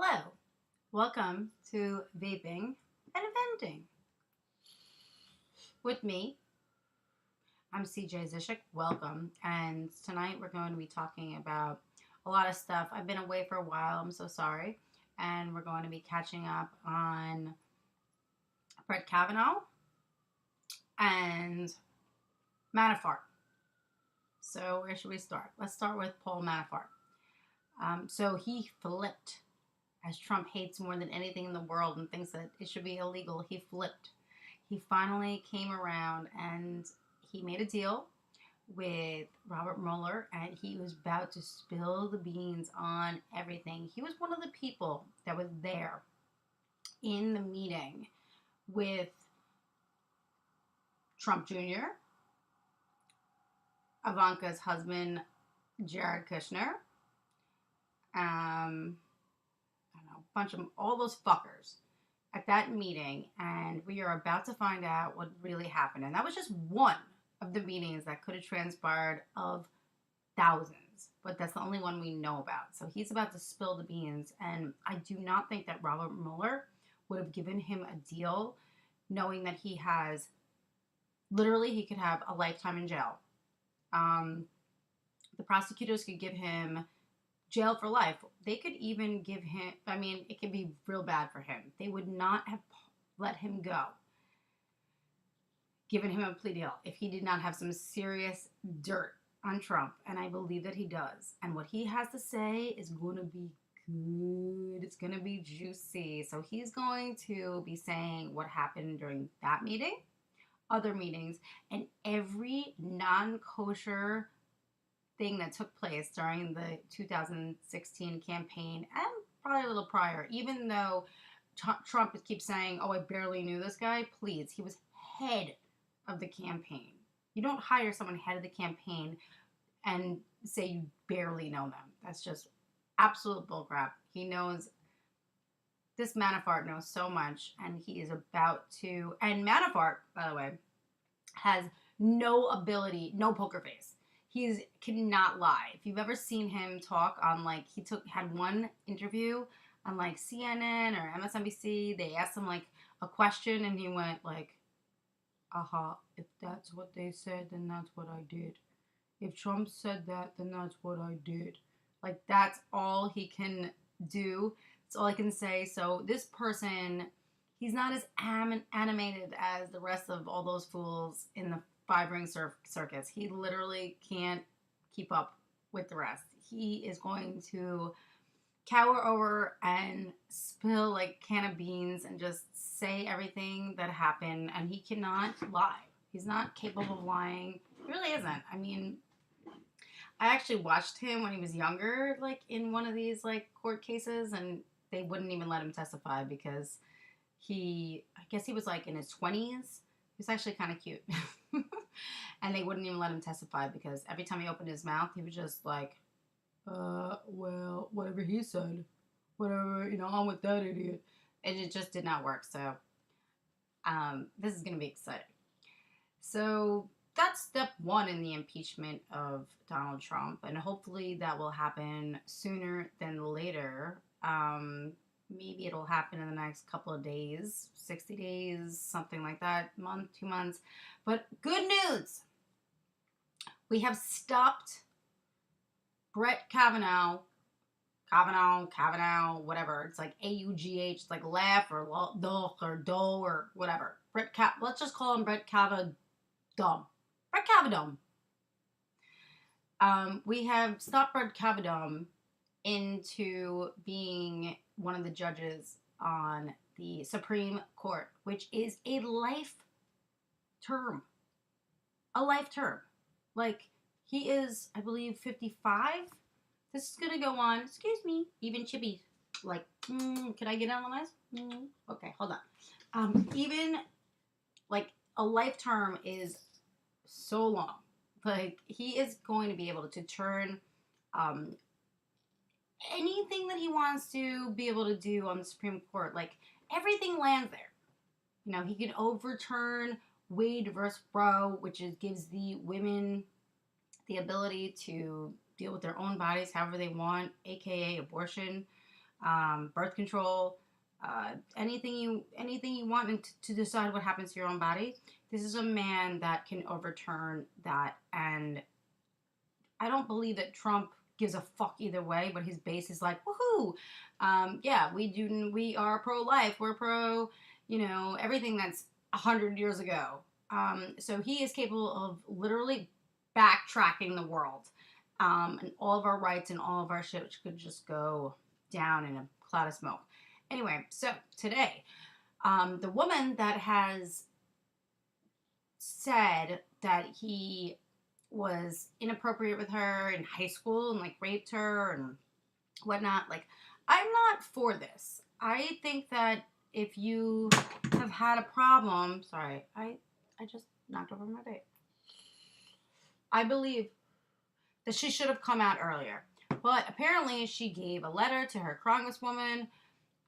Hello, welcome to Vaping and Venting. With me, I'm CJ Zishik. Welcome. And tonight we're going to be talking about a lot of stuff. I've been away for a while, I'm so sorry. And we're going to be catching up on Brett Kavanaugh and Manafort. So, where should we start? Let's start with Paul Manafort. So, he flipped as Trump hates more than anything in the world and thinks that it should be illegal. He flipped. He finally came around and he made a deal with Robert Mueller and he was about to spill the beans on everything. He was one of the people that was there in the meeting with Trump Jr., Ivanka's husband, Jared Kushner, I don't know, a bunch of all those fuckers at that meeting, and we are about to find out what really happened. And that was just one of the meetings that could have transpired of thousands, but that's the only one we know about. So he's about to spill the beans, and I do not think that Robert Mueller would have given him a deal knowing that he has literally he could have a lifetime in jail. The prosecutors could give him jail for life. They could even give him, I mean, it could be real bad for him. They would not have let him go, given him a plea deal, if he did not have some serious dirt on Trump. And I believe that he does. And what he has to say is going to be good. It's going to be juicy. So he's going to be saying what happened during that meeting, other meetings, and every non-kosher thing that took place during the 2016 campaign and probably a little prior, even though Trump keeps saying, oh, I barely knew this guy. Please, he was head of the campaign. You don't hire someone head of the campaign and say you barely know them. That's just absolute bullcrap. He knows, this Manafort knows so much, and he is about to, and Manafort, by the way, has no ability, no poker face. He cannot lie. If you've ever seen him talk on, like, had one interview on, like, CNN or MSNBC. They asked him, like, a question, and he went, like, if that's what they said, then that's what I did. If Trump said that, then that's what I did. Like, that's all he can do. That's all I can say. So this person, he's not as animated as the rest of all those fools in the five-ring circus. He literally can't keep up with the rest. He is going to cower over and spill like a can of beans and just say everything that happened, and he cannot lie. He's not capable of lying. He really isn't. I mean, I actually watched him when he was younger, like in one of these like court cases, and they wouldn't even let him testify because I guess he was like in his 20s. He was actually kind of cute. And they wouldn't even let him testify because every time he opened his mouth, he was just like, well, whatever he said, whatever, I'm with that idiot. And it just did not work. So, this is going to be exciting. So, that's step one in the impeachment of Donald Trump. And hopefully that will happen sooner than later. Maybe it'll happen in the next couple of days, 60 days, something like that, month, 2 months. But good news! We have stopped Brett Kavanaugh, whatever. It's like A-U-G-H, it's like laugh or duh or dough or whatever. Let's just call him Brett Kavanaugh. Brett Kavanaugh. We have stopped Brett Kavanaugh into being one of the judges on the Supreme Court, which is a life term. A life term. Like, he is, I believe, 55. This is going to go on. Excuse me. Even Chippy. Like, can I get on the list? Okay, hold on. Even, like, a life term is so long. Like, he is going to be able to turn anything that he wants to be able to do on the Supreme Court. Like, everything lands there. He can overturn Wade versus Roe, which gives the women the ability to deal with their own bodies however they want, aka abortion. birth control, anything you want to decide what happens to your own body. This is a man that can overturn that, and I don't believe that Trump gives a fuck either way. But his base is like, woohoo, yeah, we are pro life, we're pro, everything that's 100 years ago. So he is capable of literally backtracking the world, and all of our rights and all of our shit could just go down in a cloud of smoke. Anyway, so today, the woman that has said that he was inappropriate with her in high school and like raped her and whatnot, like, I'm not for this. I think that if you have had a problem, sorry, I just knocked over my vape. I believe that she should have come out earlier. But apparently she gave a letter to her congresswoman,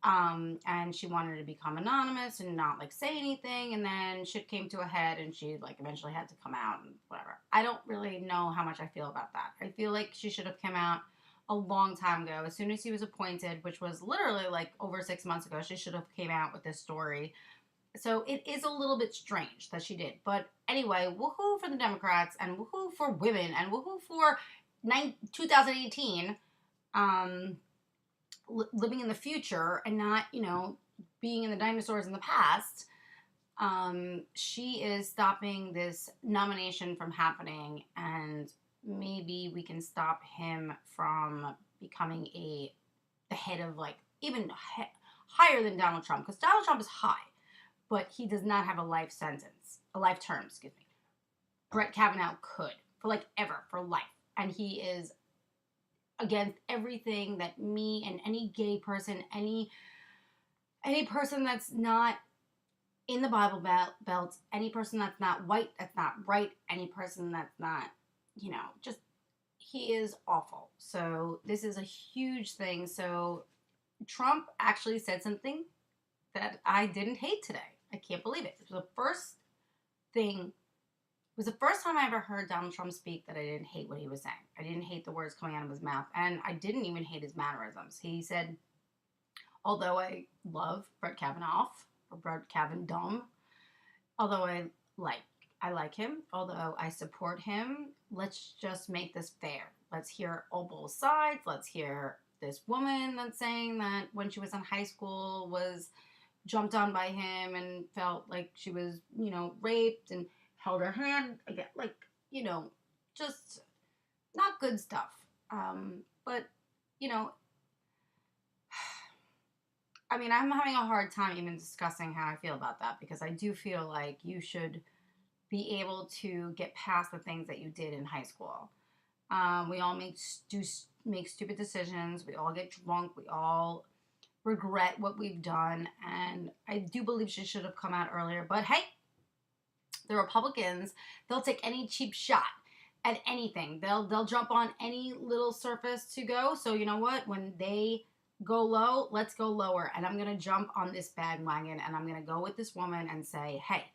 and she wanted to become anonymous and not like say anything, and then shit came to a head and she like eventually had to come out and whatever. I don't really know how much I feel about that. I feel like she should have come out a long time ago. As soon as he was appointed, which was literally like over 6 months ago, she should have came out with this story. So it is a little bit strange that she did. But anyway, woohoo for the Democrats, and woohoo for women, and woohoo for 2018, living in the future and not, being in the dinosaurs in the past. She is stopping this nomination from happening, and maybe we can stop him from becoming the head of, like, even higher than Donald Trump, because Donald Trump is high, but he does not have a life term, excuse me. Brett Kavanaugh could, for like ever, for life. And he is against everything that me and any gay person, any person that's not in the Bible Belt, any person that's not white, that's not right, any person that's not, just, he is awful. So this is a huge thing. So Trump actually said something that I didn't hate today. I can't believe it. It was the first time I ever heard Donald Trump speak that I didn't hate what he was saying. I didn't hate the words coming out of his mouth, and I didn't even hate his mannerisms. He said, although I love Brett Kavanaugh, or Brett Kavanaugh, although I like him, although I support him, let's just make this fair. Let's hear all both sides. Let's hear this woman that's saying that when she was in high school was jumped on by him and felt like she was, raped, and held her hand again, like, just not good stuff. But, I mean, I'm having a hard time even discussing how I feel about that, because I do feel like you should be able to get past the things that you did in high school. We all make stupid decisions. We all get drunk. We all regret what we've done. And I do believe she should have come out earlier. But hey, the Republicans, they'll take any cheap shot at anything. They'll jump on any little surface to go. So you know what? When they go low, let's go lower. And I'm going to jump on this bandwagon, and I'm going to go with this woman and say, hey,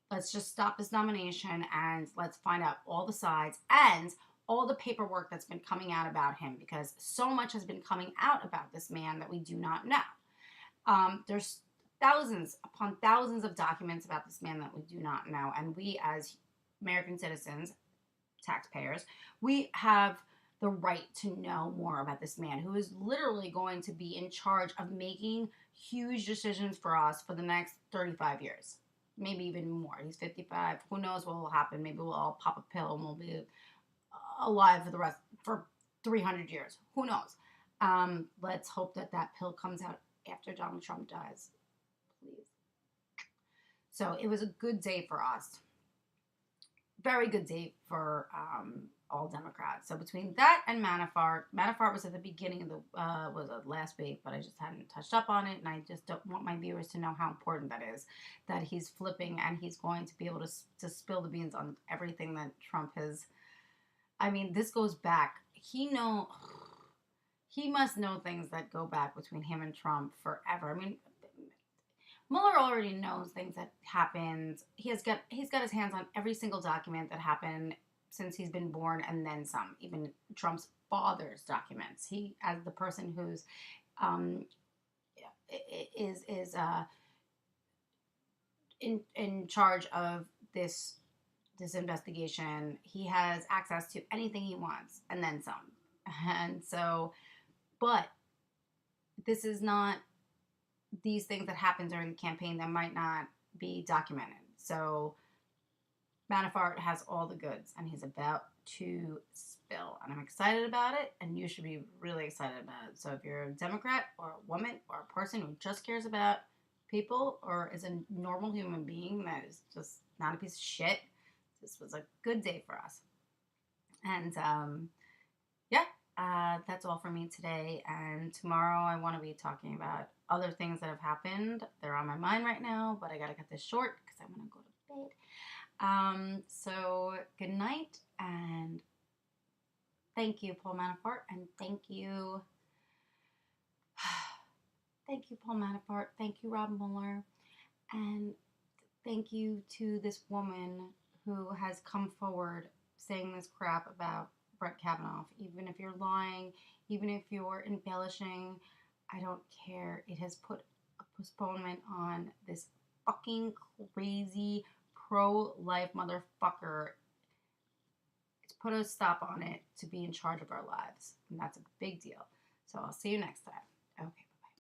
let's just stop this nomination and let's find out all the sides and all the paperwork that's been coming out about him, because so much has been coming out about this man that we do not know. There's thousands upon thousands of documents about this man that we do not know. And we, as American citizens, taxpayers, we have the right to know more about this man, who is literally going to be in charge of making huge decisions for us for the next 35 years. Maybe even more. He's 55. Who knows what will happen? Maybe we'll all pop a pill and we'll be alive for 300 years. Who knows? Let's hope that pill comes out after Donald Trump dies. Please. So it was a good day for us. Very good day for all Democrats. So between that and Manafort was at the beginning of the last week, but I just hadn't touched up on it, and I just don't want my viewers to know how important that is, that he's flipping and he's going to be able to spill the beans on everything that Trump has. I mean, this goes back. He must know things that go back between him and Trump forever. I mean, Mueller already knows things that happened. He's got his hands on every single document that happened since he's been born, and then some. Even Trump's father's documents. He, as the person who's um, is in charge of this investigation. He has access to anything he wants and then some. And so, but this is not these things that happen during the campaign that might not be documented. So Manafort has all the goods and he's about to spill. And I'm excited about it, and you should be really excited about it. So if you're a Democrat or a woman or a person who just cares about people or is a normal human being that is just not a piece of shit, this was a good day for us. And yeah, that's all for me today. And tomorrow I want to be talking about other things that have happened. They're on my mind right now, but I got to cut this short because I want to go to bed. So good night, and thank you, Paul Manafort, and thank you, thank you, Paul Manafort, thank you, Rob Mueller, and thank you to this woman who has come forward saying this crap about Brett Kavanaugh. Even if you're lying, even if you're embellishing, I don't care. It has put a postponement on this fucking crazy pro-life motherfucker. It's put a stop on it to be in charge of our lives. And that's a big deal. So I'll see you next time. Okay.